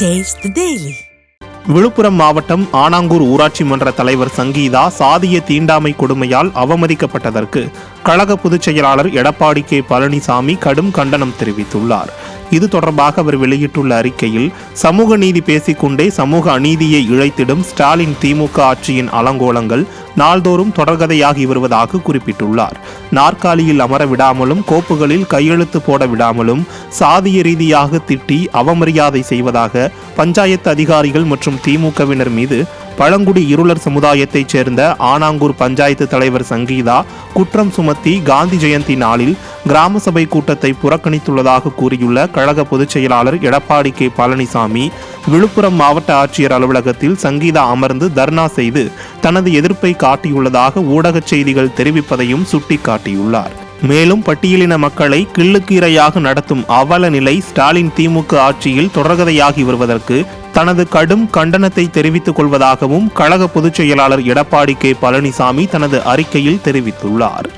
Taste the Daily. Villupuram மாவட்டம் ஆனாங்கூர் ஊராட்சி மன்ற தலைவர் சங்கீதா சாதிய தீண்டாமை கொடுமையால் அவமதிக்கப்பட்டதற்கு கழக பொதுச் செயலாளர் எடப்பாடி கே பழனிசாமி கடும் கண்டனம் தெரிவித்துள்ளார். இது தொடர்பாக அவர் வெளியிட்டுள்ள அறிக்கையில், சமூக நீதி பேசிக்கொண்டே சமூக அநீதியை இழைத்திடும் ஸ்டாலின் திமுக ஆட்சியின் அலங்கோலங்கள் நாள்தோறும் தொடர்கதையாகி வருவதாக குறிப்பிட்டுள்ளார். நாற்காலியில் அமர விடாமலும் கோப்புகளில் கையெழுத்து போட விடாமலும் சாதிய ரீதியாக திட்டி அவமரியாதை செய்வதாக பஞ்சாயத்து அதிகாரிகள் மற்றும் திமுகவினர் மீது பழங்குடி இருளர் சமுதாயத்தைச் சேர்ந்த ஆனாங்கூர் பஞ்சாயத்து தலைவர் சங்கீதா குற்றம் சுமத்தி காந்தி ஜெயந்தி நாளில் கிராம சபை கூட்டத்தை புறக்கணித்துள்ளதாக கூறியுள்ள கழக பொதுச் செயலாளர் எடப்பாடி கே பழனிசாமி, விழுப்புரம் மாவட்ட ஆட்சியர் அலுவலகத்தில் சங்கீதா அமர்ந்து தர்ணா செய்து தனது எதிர்ப்பை காட்டியுள்ளதாக ஊடக செய்திகள் தெரிவிப்பதையும் சுட்டிக்காட்டியுள்ளார். மேலும் பட்டியலின மக்களை கிள்ளுக்கீரையாக நடத்தும் அவல நிலை ஸ்டாலின் திமுக ஆட்சியில் தொடர்கதையாகி வருவதற்கு தனது கடும் கண்டனத்தை தெரிவித்துக் கொள்வதாகவும் கழக பொதுச் செயலாளர் எடப்பாடி கே பழனிசாமி தனது அறிக்கையில் தெரிவித்துள்ளார்.